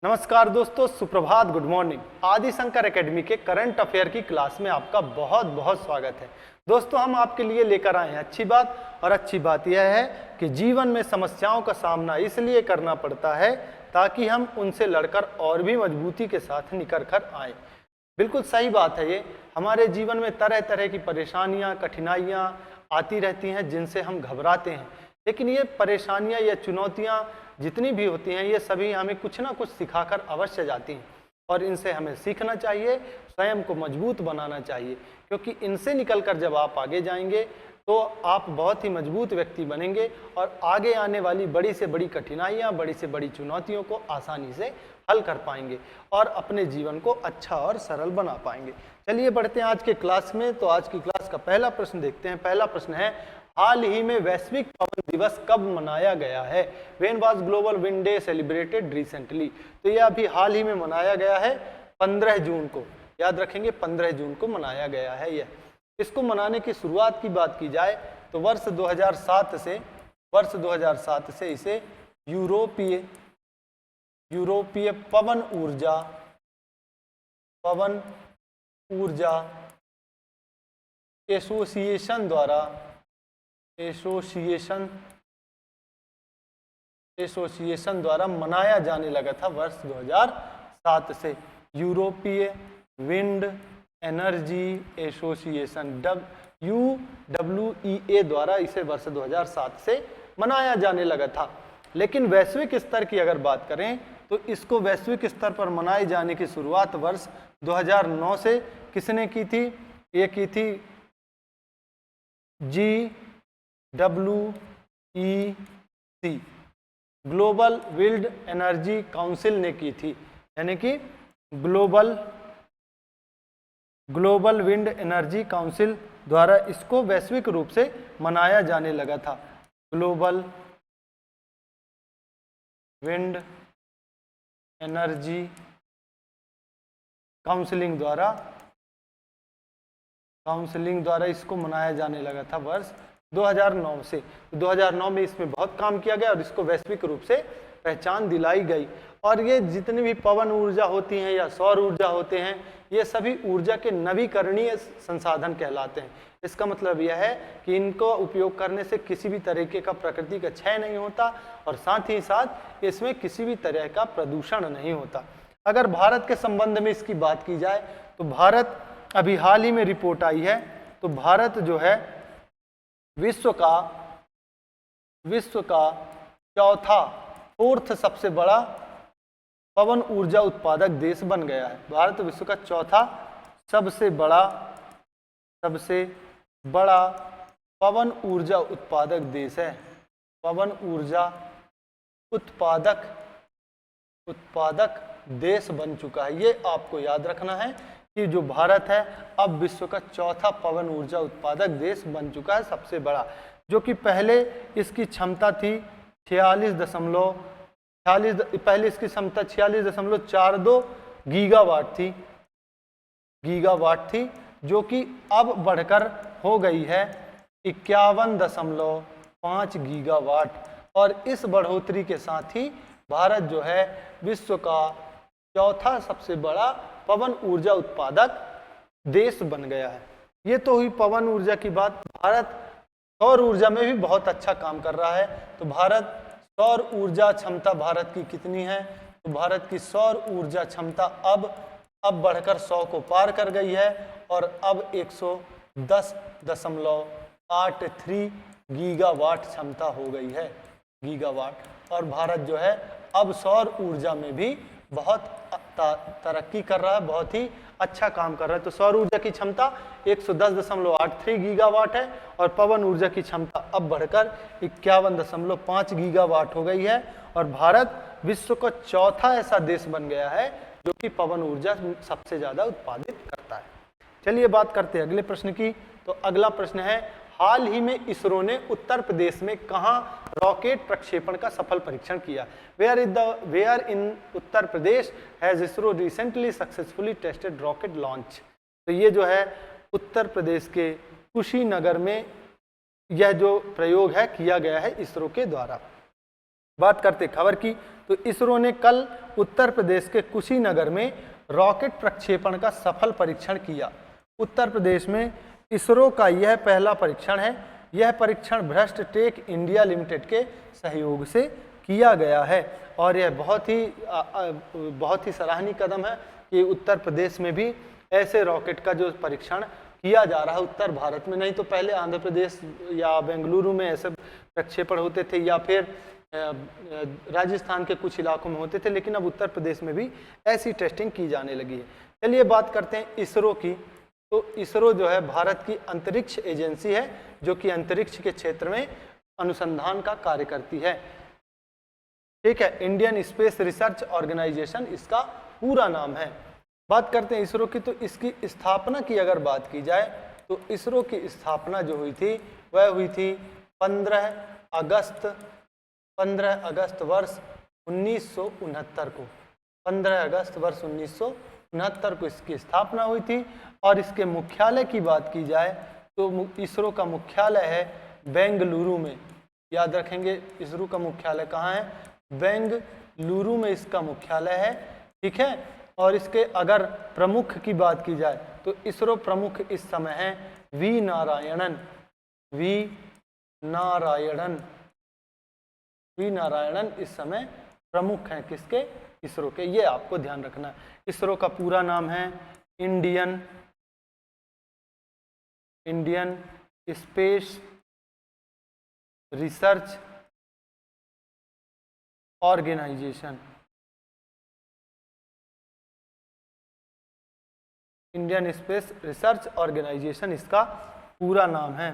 नमस्कार दोस्तों, सुप्रभात, गुड मॉर्निंग। आदि शंकर एकेडमी के करंट अफेयर की क्लास में आपका बहुत बहुत स्वागत है। दोस्तों, हम आपके लिए लेकर आए हैं अच्छी बात, और अच्छी बात यह है कि जीवन में समस्याओं का सामना इसलिए करना पड़ता है ताकि हम उनसे लड़कर और भी मजबूती के साथ निकल कर आएँ। बिल्कुल सही बात है ये। हमारे जीवन में तरह तरह की परेशानियाँ, कठिनाइयाँ आती रहती हैं जिनसे हम घबराते हैं, लेकिन ये परेशानियाँ या चुनौतियाँ जितनी भी होती हैं, ये सभी हमें कुछ ना कुछ सिखाकर अवश्य जाती हैं, और इनसे हमें सीखना चाहिए, स्वयं को मजबूत बनाना चाहिए, क्योंकि इनसे निकलकर जब आप आगे जाएंगे तो आप बहुत ही मजबूत व्यक्ति बनेंगे और आगे आने वाली बड़ी से बड़ी कठिनाइयाँ, बड़ी से बड़ी चुनौतियों को आसानी से हल कर पाएंगे और अपने जीवन को अच्छा और सरल बना पाएंगे। चलिए बढ़ते हैं आज के क्लास में। तो आज की क्लास का पहला प्रश्न देखते हैं। पहला प्रश्न है, हाल ही में वैश्विक पवन दिवस कब मनाया गया है? When was global wind day celebrated recently? तो यह अभी हाल ही में मनाया गया है, 15 जून को। याद रखेंगे, 15 जून को मनाया गया है यह। इसको मनाने की शुरुआत की बात की जाए तो वर्ष 2007 से इसे यूरोपीय पवन ऊर्जा एसोसिएशन द्वारा मनाया जाने लगा था वर्ष 2007 से। यूरोपीय विंड एनर्जी एसोसिएशन UWEA द्वारा इसे वर्ष 2007 से मनाया जाने लगा था। लेकिन वैश्विक स्तर की अगर बात करें तो इसको वैश्विक स्तर पर मनाए जाने की शुरुआत वर्ष 2009 से किसने की थी? ये की थी GWEC, global wind energy council ने की थी। यानी कि ग्लोबल विंड एनर्जी काउंसिल द्वारा इसको वैश्विक रूप से मनाया जाने लगा था। ग्लोबल विंड एनर्जी काउंसिलिंग द्वारा इसको मनाया जाने लगा था वर्ष 2009 से। 2009 में इसमें बहुत काम किया गया और इसको वैश्विक रूप से पहचान दिलाई गई। और ये जितनी भी पवन ऊर्जा होती हैं या सौर ऊर्जा होते हैं, ये सभी ऊर्जा के नवीकरणीय संसाधन कहलाते हैं। इसका मतलब यह है कि इनको उपयोग करने से किसी भी तरीके का प्रकृति का क्षय नहीं होता और साथ ही साथ इसमें किसी भी तरह का प्रदूषण नहीं होता। अगर भारत के संबंध में इसकी बात की जाए तो भारत अभी हाल ही में रिपोर्ट आई है, तो भारत जो है विश्व का चौथा सबसे बड़ा पवन ऊर्जा उत्पादक देश बन गया है। भारत विश्व का चौथा सबसे बड़ा पवन ऊर्जा उत्पादक देश है। पवन ऊर्जा उत्पादक देश बन चुका है। ये आपको याद रखना है कि जो भारत है अब विश्व का चौथा पवन ऊर्जा उत्पादक देश बन चुका है, सबसे बड़ा। जो कि पहले इसकी क्षमता थी 46.42 गीगावाट थी, जो कि अब बढ़कर हो गई है 51.5 गीगावाट। और इस बढ़ोतरी के साथ ही भारत जो है विश्व का चौथा सबसे बड़ा पवन ऊर्जा उत्पादक देश बन गया है। ये तो हुई पवन ऊर्जा की बात। भारत सौर ऊर्जा में भी बहुत अच्छा काम कर रहा है। तो भारत सौर ऊर्जा क्षमता भारत की कितनी है? तो भारत की सौर ऊर्जा क्षमता अब बढ़कर 100 को पार कर गई है और अब 110.83 गीगावाट क्षमता हो गई है, गीगावाट। और भारत जो है अब सौर ऊर्जा में भी बहुत तरक्की कर रहा है, बहुत ही अच्छा काम कर रहा है। तो सौर ऊर्जा की क्षमता 110.83 गीगावाट है और पवन ऊर्जा की क्षमता अब बढ़कर 51.5 गीगावाट हो गई है। और भारत विश्व का चौथा ऐसा देश बन गया है जो कि पवन ऊर्जा सबसे ज्यादा उत्पादित करता है। चलिए बात करते हैं अगले प्रश्न की। तो अगला प्रश्न है, हाल ही में इसरो ने उत्तर प्रदेश में कहां रॉकेट प्रक्षेपण का सफल परीक्षण किया? Where in Uttar Pradesh has ISRO recently successfully tested rocket launch? तो ये जो है उत्तर प्रदेश के कुशीनगर में यह जो प्रयोग है किया गया है इसरो के द्वारा। बात करते खबर की, तो इसरो ने कल उत्तर प्रदेश के कुशीनगर में रॉकेट प्रक्षेपण का सफल परीक्षण किया। उत्तर प्रदेश में इसरो का यह पहला परीक्षण है। यह परीक्षण भ्रष्ट टेक इंडिया लिमिटेड के सहयोग से किया गया है और यह बहुत ही सराहनीय कदम है कि उत्तर प्रदेश में भी ऐसे रॉकेट का जो परीक्षण किया जा रहा है उत्तर भारत में। नहीं तो पहले आंध्र प्रदेश या बेंगलुरु में ऐसे प्रक्षेपण होते थे या फिर राजस्थान के कुछ इलाकों में होते थे, लेकिन अब उत्तर प्रदेश में भी ऐसी टेस्टिंग की जाने लगी है। चलिए बात करते हैं इसरो की। तो इसरो जो है भारत की अंतरिक्ष एजेंसी है जो कि अंतरिक्ष के क्षेत्र में अनुसंधान का कार्य करती है। ठीक है, इंडियन स्पेस रिसर्च ऑर्गेनाइजेशन इसका पूरा नाम है। बात करते हैं इसरो की, तो इसकी स्थापना की अगर बात की जाए तो इसरो की स्थापना जो हुई थी वह हुई थी 15 अगस्त वर्ष 1969 को। 15 अगस्त वर्ष 1969 को इसकी स्थापना हुई थी। और इसके मुख्यालय की बात की जाए तो इसरो का मुख्यालय है बेंगलुरु में। याद रखेंगे इसरो का मुख्यालय कहाँ है? बेंगलुरु में इसका मुख्यालय है। ठीक है, और इसके अगर प्रमुख की बात की जाए तो इसरो प्रमुख इस समय है वी नारायणन इस समय प्रमुख हैं किसके? इसरो के। ये आपको ध्यान रखना है। इसरो का पूरा नाम है Indian space research organisation. Indian space research organisation इसका पूरा नाम है।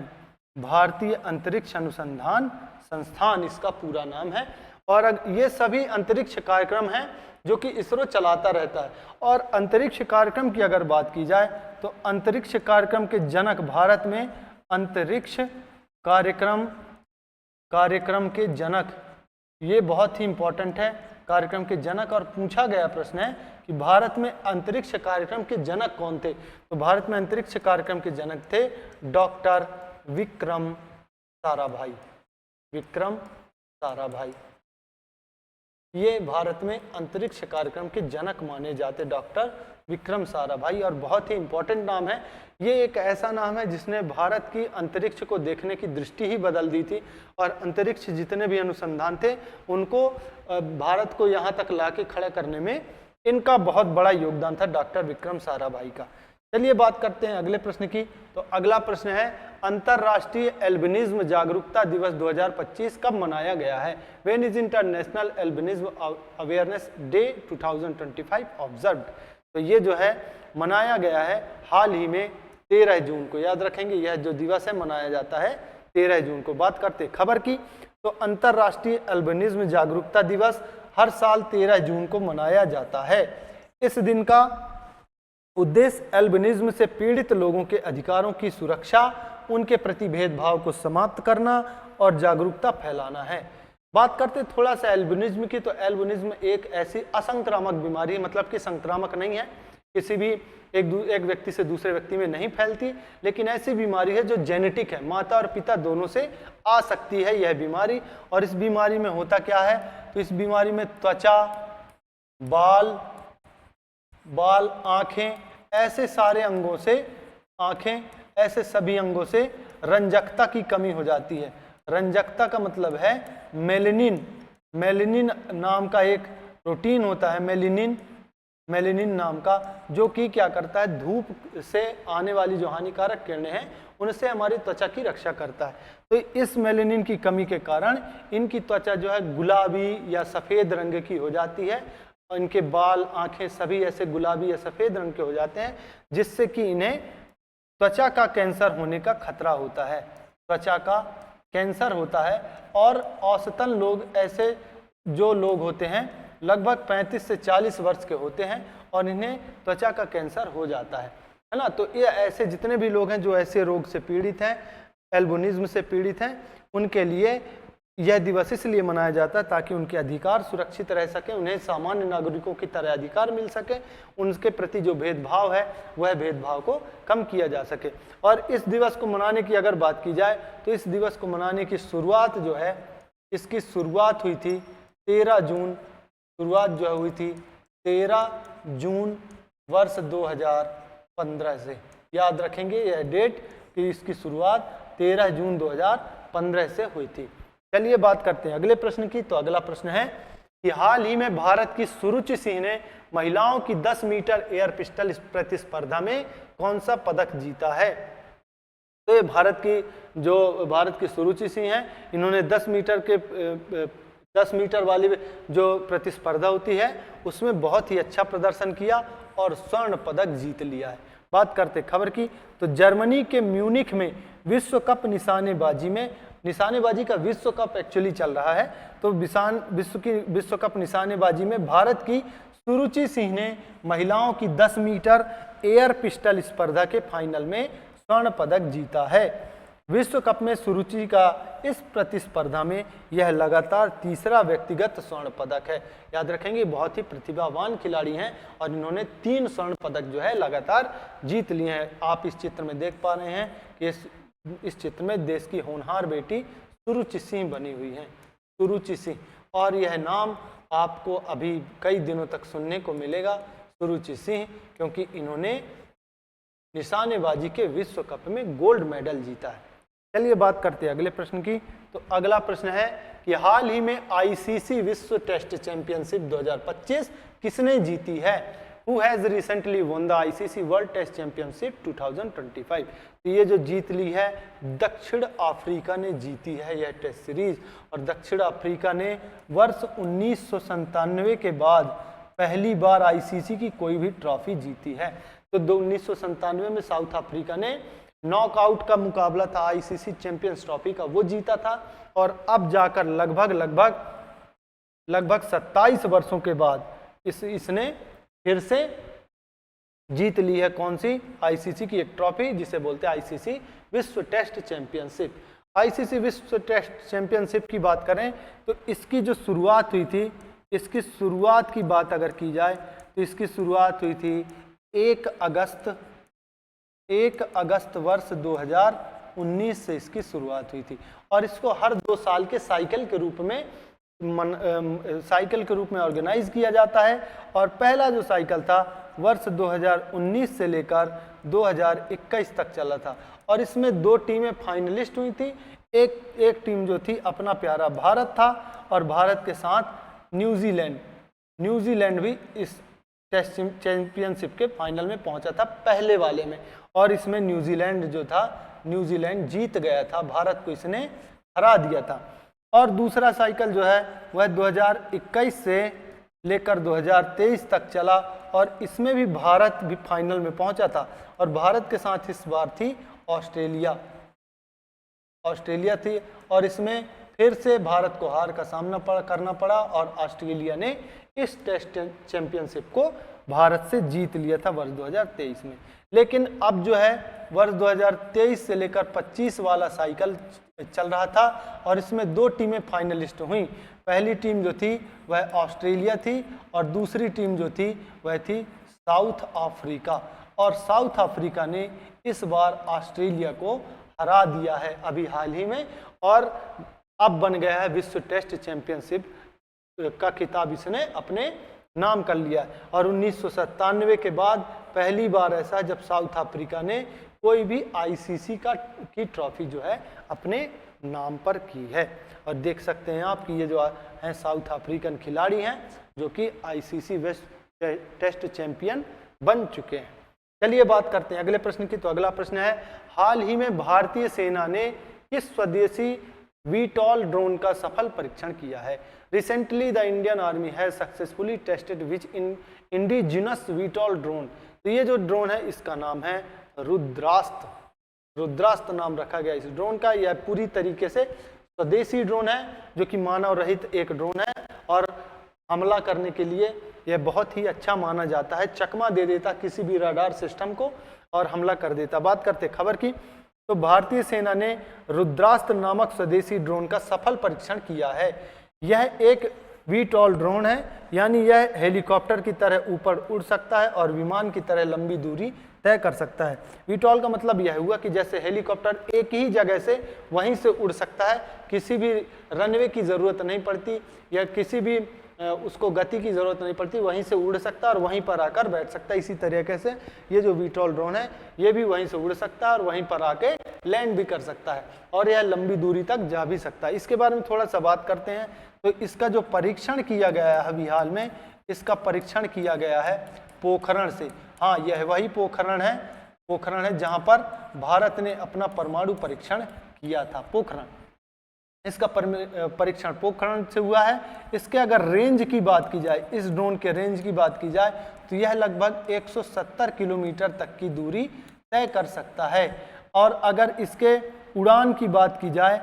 भारतीय अंतरिक्ष अनुसंधान संस्थान इसका पूरा नाम है। और ये सभी अंतरिक्ष कार्यक्रम हैं जो कि इसरो चलाता रहता है। और अंतरिक्ष कार्यक्रम की अगर बात की जाए तो अंतरिक्ष कार्यक्रम के जनक भारत में अंतरिक्ष कार्यक्रम के जनक, ये बहुत ही इंपॉर्टेंट है, कार्यक्रम के जनक। और पूछा गया प्रश्न है कि भारत में अंतरिक्ष कार्यक्रम के जनक कौन थे? तो भारत में अंतरिक्ष कार्यक्रम के जनक थे डॉक्टर विक्रम साराभाई। ये भारत में अंतरिक्ष कार्यक्रम के जनक माने जाते डॉक्टर विक्रम साराभाई। और बहुत ही इंपॉर्टेंट नाम है। ये एक ऐसा नाम है जिसने भारत की अंतरिक्ष को देखने की दृष्टि ही बदल दी थी। और अंतरिक्ष जितने भी अनुसंधान थे उनको भारत को यहाँ तक लाके खड़ा करने में इनका बहुत बड़ा योगदान था डॉक्टर विक्रम साराभाई का। चलिए बात करते हैं अगले प्रश्न की। तो अगला प्रश्न है अंतरराष्ट्रीय एल्बिनिज्म जागरूकता दिवस 2025 कब मनाया गया है? When is international albinism awareness day 2025 observed? तो ये जो है मनाया गया है हाल ही में 13 जून को। याद रखेंगे यह जो दिवस है मनाया जाता है 13 जून को। बात करते खबर की, तो अंतरराष्ट्रीय एल्बिनिज्म जागरूकता दिवस हर साल 13 जून को मनाया जाता है। इस दिन का उद्देश्य एल्बिनिज्म से पीड़ित लोगों के अधिकारों की सुरक्षा, उनके प्रति भेदभाव को समाप्त करना और जागरूकता फैलाना है। बात करते थोड़ा सा एल्बिनिज्म की, तो एल्बिनिज्म एक ऐसी असंक्रामक बीमारी है, मतलब कि संक्रामक नहीं है, किसी भी एक व्यक्ति से दूसरे व्यक्ति में नहीं फैलती, लेकिन ऐसी बीमारी है जो जेनेटिक है, माता और पिता दोनों से आ सकती है यह बीमारी। और इस बीमारी में होता क्या है? तो इस बीमारी में त्वचा, बाल, आँखें, ऐसे सारे अंगों से, आँखें ऐसे सभी अंगों से रंजकता की कमी हो जाती है। रंजकता का मतलब है मेलेनिन नाम का एक प्रोटीन होता है, मेलेनिन नाम का, जो कि क्या करता है? धूप से आने वाली जो हानिकारक किरणें हैं उनसे हमारी त्वचा की रक्षा करता है। तो इस मेलेनिन की कमी के कारण इनकी त्वचा जो है गुलाबी या सफ़ेद रंग की हो जाती है। इनके बाल, आँखें सभी ऐसे गुलाबी या सफ़ेद रंग के हो जाते हैं, जिससे कि इन्हें त्वचा का कैंसर होने का खतरा होता है। त्वचा का कैंसर होता है। और औसतन लोग ऐसे जो लोग होते हैं लगभग 35 से 40 वर्ष के होते हैं और इन्हें त्वचा का कैंसर हो जाता है ना। तो ये ऐसे जितने भी लोग हैं जो ऐसे रोग से पीड़ित हैं, एल्बिनिज्म से पीड़ित हैं, उनके लिए यह दिवस इसलिए मनाया जाता है ताकि उनके अधिकार सुरक्षित रह सके, उन्हें सामान्य नागरिकों की तरह अधिकार मिल सके, उनके प्रति जो भेदभाव है वह भेदभाव को कम किया जा सके। और इस दिवस को मनाने की अगर बात की जाए तो इस दिवस को मनाने की शुरुआत जो है इसकी शुरुआत हुई थी 13 जून, शुरुआत जो हुई थी 13 जून वर्ष 2015 से। याद रखेंगे यह डेट कि इसकी शुरुआत 13 जून 2015 से हुई थी। चलिए बात करते हैं अगले प्रश्न की। तो अगला प्रश्न है कि हाल ही में भारत की सुरुचि सिंह ने महिलाओं की 10 मीटर एयर पिस्टल प्रतिस्पर्धा में कौन सा पदक जीता है? तो ये भारत की सुरुचि सिंह हैं, इन्होंने 10 मीटर वाली जो प्रतिस्पर्धा होती है उसमें बहुत ही अच्छा प्रदर्शन किया और स्वर्ण पदक जीत लिया है। बात करते खबर की। तो जर्मनी के म्यूनिख में विश्व कप निशानेबाजी का विश्व कप एक्चुअली चल रहा है। तो विश्व कप निशानेबाजी में भारत की सुरुचि सिंह ने महिलाओं की 10 मीटर एयर पिस्टल स्पर्धा के फाइनल में स्वर्ण पदक जीता है। विश्व कप में सुरुचि का इस प्रतिस्पर्धा में यह लगातार तीसरा व्यक्तिगत स्वर्ण पदक है। याद रखेंगे बहुत ही प्रतिभावान खिलाड़ी हैं और इन्होंने 3 स्वर्ण पदक जो है लगातार जीत लिए हैं। आप इस चित्र में देख पा रहे हैं कि इस चित्र में देश की होनहार बेटी सुरुचि सिंह बनी हुई हैं, सुरुचि सिंह। और यह नाम आपको अभी कई दिनों तक सुनने को मिलेगा, सुरुचि सिंह, क्योंकि इन्होंने निशानेबाजी के विश्व कप में गोल्ड मेडल जीता है। चलिए बात करते हैं अगले प्रश्न की। तो अगला प्रश्न है कि हाल ही में आईसीसी विश्व टेस्ट चैंपियनशिप 2025 किसने जीती है? Who has recently won the ICC World Test Championship 2025? तो ये जो जीत ली है दक्षिण अफ्रीका ने जीती है यह टेस्ट सीरीज। और दक्षिण अफ्रीका ने वर्ष 1997 के बाद पहली बार आईसीसी की कोई भी ट्रॉफी जीती है। तो 1997 में साउथ अफ्रीका ने नॉकआउट का मुकाबला था आईसीसी चैंपियंस ट्रॉफी का, वो जीता था। और अब जाकर लगभग 27 वर्षों के बाद इसने फिर से जीत ली है कौन सी? आईसीसी की एक ट्रॉफी जिसे बोलते हैं आईसीसी विश्व टेस्ट चैंपियनशिप। आईसीसी विश्व टेस्ट चैंपियनशिप की बात करें तो इसकी जो शुरुआत हुई थी, इसकी शुरुआत की बात अगर की जाए तो इसकी शुरुआत हुई थी 1 अगस्त वर्ष 2019 से इसकी शुरुआत हुई थी। और इसको हर 2 साल के साइकिल के रूप में ऑर्गेनाइज किया जाता है। और पहला जो साइकिल था वर्ष 2019 से लेकर 2021 तक चला था। और इसमें 2 टीमें फाइनलिस्ट हुई थी। एक टीम जो थी अपना प्यारा भारत था और भारत के साथ न्यूजीलैंड भी इस टेस्ट चैंपियनशिप के फाइनल में पहुंचा था पहले वाले में। और इसमें न्यूजीलैंड जीत गया था, भारत को इसने हरा दिया था। और दूसरा साइकिल जो है वह 2021 से लेकर 2023 तक चला और इसमें भी भारत भी फाइनल में पहुंचा था। और भारत के साथ इस बार थी ऑस्ट्रेलिया थी। और इसमें फिर से भारत को हार का सामना करना पड़ा और ऑस्ट्रेलिया ने इस टेस्ट चैंपियनशिप को भारत से जीत लिया था वर्ष 2023 में। लेकिन अब जो है वर्ष 2023 से लेकर 25 वाला साइकिल चल रहा था और इसमें 2 टीमें फाइनलिस्ट हुई। पहली टीम जो थी वह ऑस्ट्रेलिया थी और दूसरी टीम जो थी वह थी साउथ अफ्रीका। और साउथ अफ्रीका ने इस बार ऑस्ट्रेलिया को हरा दिया है अभी हाल ही में और अब बन गया है विश्व टेस्ट चैंपियनशिप का खिताब इसने अपने नाम कर लिया। और 1997 के बाद पहली बार ऐसा जब साउथ अफ्रीका ने कोई भी आईसीसी की ट्रॉफी जो है अपने नाम पर की है। और देख सकते हैं आप कि ये जो हैं साउथ अफ्रीकन खिलाड़ी हैं जो कि आईसीसी विश्व टेस्ट चैंपियन बन चुके हैं। चलिए बात करते हैं अगले प्रश्न की। तो अगला प्रश्न है हाल ही में भारतीय सेना ने किस स्वदेशी VTOL ड्रोन का सफल परीक्षण किया है? Recently the Indian army has successfully tested which indigenous VTOL drone. तो ये जो ड्रोन है इसका नाम है रुद्रास्त्र नाम रखा गया इस ड्रोन का। यह पूरी तरीके से स्वदेशी ड्रोन है जो कि मानव रहित एक ड्रोन है और हमला करने के लिए यह बहुत ही अच्छा माना जाता है। चकमा दे देता किसी भी रडार सिस्टम को और हमला कर देता। बात करते खबर की। तो भारतीय सेना ने रुद्रास्त्र नामक स्वदेशी ड्रोन का सफल परीक्षण किया है। यह एक वीटॉल ड्रोन है, यानी यह हेलीकॉप्टर की तरह ऊपर उड़ सकता है और विमान की तरह लंबी दूरी तय कर सकता है। वीटॉल का मतलब यह हुआ कि जैसे हेलीकॉप्टर एक ही जगह से वहीं से उड़ सकता है, किसी भी रनवे की ज़रूरत नहीं पड़ती या किसी भी उसको गति की ज़रूरत नहीं पड़ती, वहीं से उड़ सकता है और वहीं पर आकर बैठ सकता है। इसी तरीके से ये जो वीटॉल ड्रोन है ये भी वहीं से उड़ सकता है और वहीं पर आके लैंड भी कर सकता है और यह लंबी दूरी तक जा भी सकता है। इसके बारे में थोड़ा सा बात करते हैं। तो इसका जो परीक्षण किया गया है अभी हाल में, इसका परीक्षण किया गया है पोखरण से। हाँ, यह वही पोखरण है जहाँ पर भारत ने अपना परमाणु परीक्षण किया था। पोखरण, इसका परीक्षण पोखरण से हुआ है। इसके अगर रेंज की बात की जाए, इस ड्रोन के रेंज की बात की जाए तो यह लगभग 170 किलोमीटर तक की दूरी तय कर सकता है। और अगर इसके उड़ान की बात की जाए,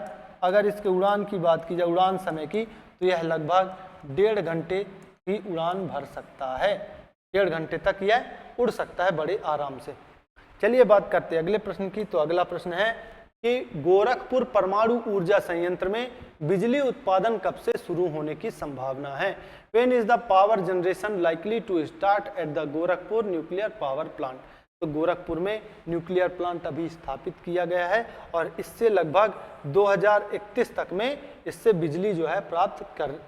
उड़ान समय की, तो यह लगभग 1.5 घंटे की उड़ान भर सकता है। 1.5 घंटे तक यह उड़ सकता है बड़े आराम से। चलिए बात करते हैं अगले प्रश्न की। तो अगला प्रश्न है कि गोरखपुर परमाणु ऊर्जा संयंत्र में बिजली उत्पादन कब से शुरू होने की संभावना है? When is the power generation likely to start at the Gorakhpur nuclear power plant? तो गोरखपुर में न्यूक्लियर प्लांट अभी स्थापित किया गया है और इससे लगभग 2031 तक में इससे बिजली जो है प्राप्त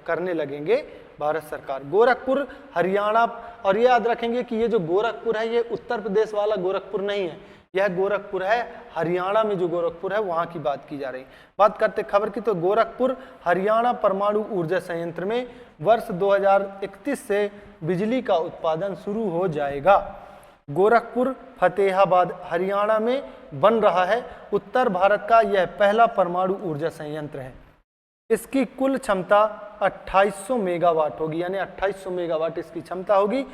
करने लगेंगे भारत सरकार। गोरखपुर हरियाणा, और ये याद रखेंगे कि ये जो गोरखपुर है ये उत्तर प्रदेश वाला गोरखपुर नहीं है, यह गोरखपुर है हरियाणा में जो गोरखपुर है वहां की बात की जा रही। बात करते खबर की, तो गोरखपुर हरियाणा परमाणु ऊर्जा संयंत्र में वर्ष 2031 से बिजली का उत्पादन शुरू हो जाएगा। गोरखपुर फतेहाबाद हरियाणा में बन रहा है उत्तर भारत का यह पहला परमाणु ऊर्जा संयंत्र है। इसकी कुल क्षमता 2800 मेगावाट होगी, यानी 2800 मेगावाट इसकी क्षमता होगी।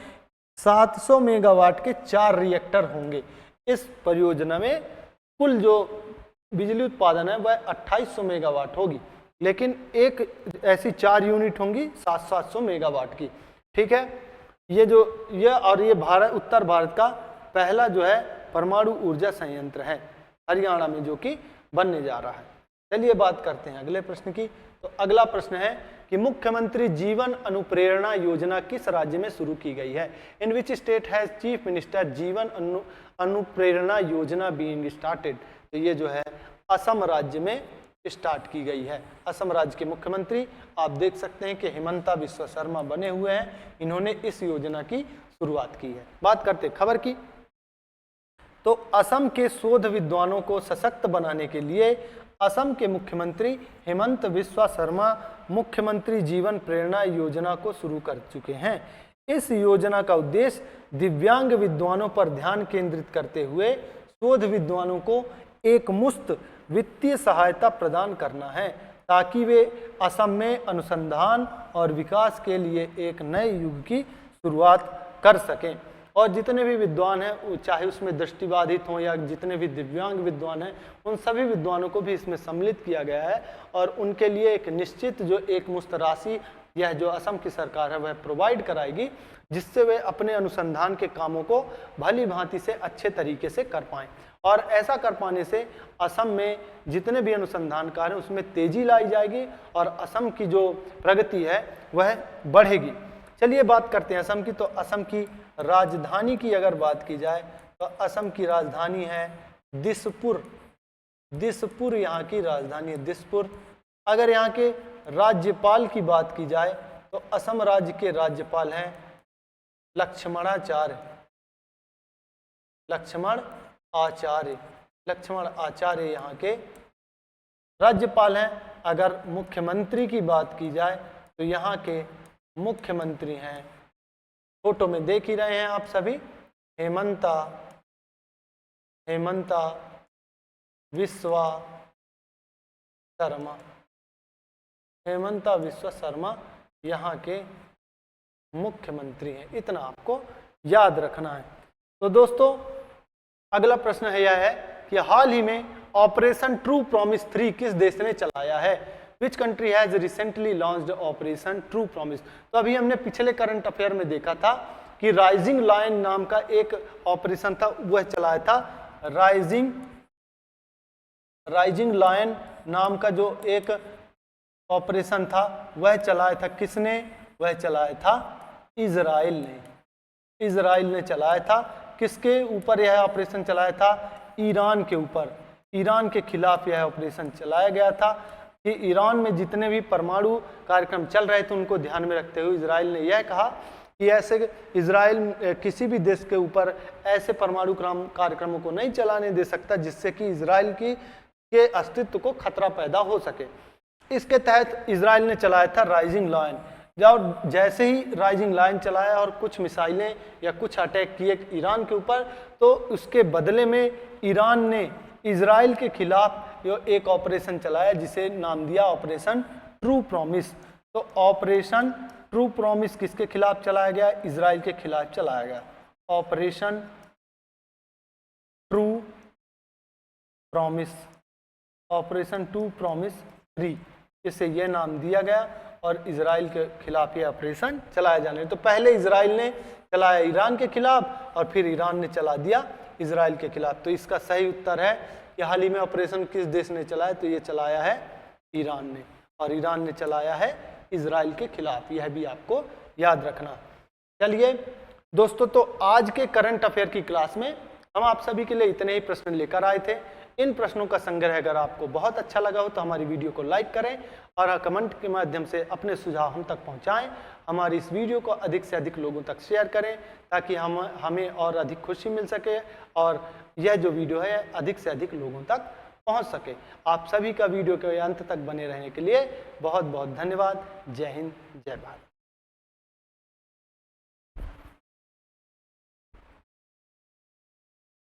700 मेगावाट के 4 रिएक्टर होंगे। इस परियोजना में कुल जो बिजली उत्पादन है वह 2800 मेगावाट होगी, लेकिन एक ऐसी 4 यूनिट होंगी 700 मेगावाट की। ठीक है, ये भारत, उत्तर भारत का पहला जो है परमाणु ऊर्जा संयंत्र है हरियाणा में, जो कि बनने जा रहा है। चलिए बात करते हैं अगले प्रश्न की। तो अगला प्रश्न है कि मुख्यमंत्री जीवन अनुप्रेरणा योजना किस राज्य में शुरू की गई है? In which state has chief minister Jeevan Anuprerana योजना बीइंग स्टार्टेड? तो ये जो है असम राज्य में स्टार्ट की गई है। असम राज्य के मुख्यमंत्री आप देख सकते हैं कि हिमंता बिस्वा शर्मा बने हुए हैं, इन्होंने इस योजना की शुरुआत की है। बात करते खबर की, तो असम के शोध विद्वानों को सशक्त बनाने के लिए असम के मुख्यमंत्री हिमंत बिस्वा शर्मा मुख्यमंत्री जीवन प्रेरणा योजना को शुरू कर चुके हैं। इस योजना का उद्देश्य दिव्यांग विद्वानों पर ध्यान केंद्रित करते हुए शोध विद्वानों को एक मुफ्त वित्तीय सहायता प्रदान करना है, ताकि वे असम में अनुसंधान और विकास के लिए एक नए युग की शुरुआत कर सकें। और जितने भी विद्वान हैं, चाहे उसमें दृष्टिबाधित हों या जितने भी दिव्यांग विद्वान हैं, उन सभी विद्वानों को भी इसमें सम्मिलित किया गया है और उनके लिए एक निश्चित जो एक मुफ्त राशि यह जो असम की सरकार है वह प्रोवाइड कराएगी, जिससे वे अपने अनुसंधान के कामों को भली भांति से अच्छे तरीके से कर पाएँ। और ऐसा कर पाने से असम में जितने भी अनुसंधान कार्य हैं उसमें तेजी लाई जाएगी और असम की जो प्रगति है वह बढ़ेगी। चलिए बात करते हैं असम की। तो असम की राजधानी की अगर बात की जाए तो असम की राजधानी है दिसपुर। दिसपुर यहाँ की राजधानी है, दिसपुर। अगर यहाँ के राज्यपाल की बात की जाए तो असम राज्य के राज्यपाल हैं लक्ष्मणाचार्य। लक्ष्मण आचार्य यहाँ के राज्यपाल हैं। अगर मुख्यमंत्री की बात की जाए तो यहाँ के मुख्यमंत्री हैं, फोटो में देख ही रहे हैं आप सभी, हेमंता बिस्वा शर्मा। हेमंता बिस्वा शर्मा यहाँ के मुख्यमंत्री हैं। इतना आपको याद रखना है। तो दोस्तों अगला प्रश्न है यह है कि हाल ही में ऑपरेशन ट्रू प्रॉमिस 3 किस देश ने चलाया है? Which country has recently launched operation true promise? तो अभी हमने पिछले करंट अफेयर में देखा था कि राइजिंग लायन नाम का एक ऑपरेशन था, वह चलाया था। राइजिंग लायन नाम का जो एक ऑपरेशन था वह चलाया था किसने? वह चलाया था इजराइल ने। इजराइल ने चलाया था। किसके ऊपर यह ऑपरेशन चलाया था? ईरान के ऊपर। ईरान के खिलाफ यह ऑपरेशन चलाया गया था कि ईरान में जितने भी परमाणु कार्यक्रम चल रहे थे उनको ध्यान में रखते हुए इजराइल ने यह कहा कि ऐसे इजराइल किसी भी देश के ऊपर ऐसे परमाणु कार्यक्रमों को नहीं चलाने दे सकता जिससे कि इजराइल के अस्तित्व को खतरा पैदा हो सके। इसके तहत इजराइल ने चलाया था राइजिंग लायन। जब जैसे ही राइजिंग लायन चलाया और कुछ मिसाइलें या कुछ अटैक किए ईरान के ऊपर, तो उसके बदले में ईरान ने इजराइल के खिलाफ एक ऑपरेशन चलाया जिसे नाम दिया ऑपरेशन ट्रू प्रॉमिस। तो ऑपरेशन ट्रू प्रॉमिस किसके खिलाफ चलाया गया? इजराइल के खिलाफ चलाया गया। Operation true promise, operation true promise 3, इसे यह नाम दिया गया और इजराइल के खिलाफ यह ऑपरेशन चलाया जाने। तो पहले इजराइल ने चलाया ईरान के खिलाफ और फिर ईरान ने चला दिया इजराइल के खिलाफ। तो इसका सही उत्तर है कि हाल ही में ऑपरेशन किस देश ने चलाया? तो ये चलाया है ईरान ने, और ईरान ने चलाया है इजराइल के खिलाफ। यह भी आपको याद रखना। चलिए दोस्तों, तो आज के करंट अफेयर की क्लास में हम आप सभी के लिए इतने ही प्रश्न लेकर आए थे। इन प्रश्नों का संग्रह अगर आपको बहुत अच्छा लगा हो तो हमारी वीडियो को लाइक करें और कमेंट के माध्यम से अपने सुझाव हम तक पहुंचाएं। हमारी इस वीडियो को अधिक से अधिक लोगों तक शेयर करें ताकि हमें और अधिक खुशी मिल सके और यह जो वीडियो है अधिक से अधिक लोगों तक पहुंच सके। आप सभी का वीडियो के अंत तक बने रहने के लिए बहुत बहुत धन्यवाद। जय हिंद, जय भारत।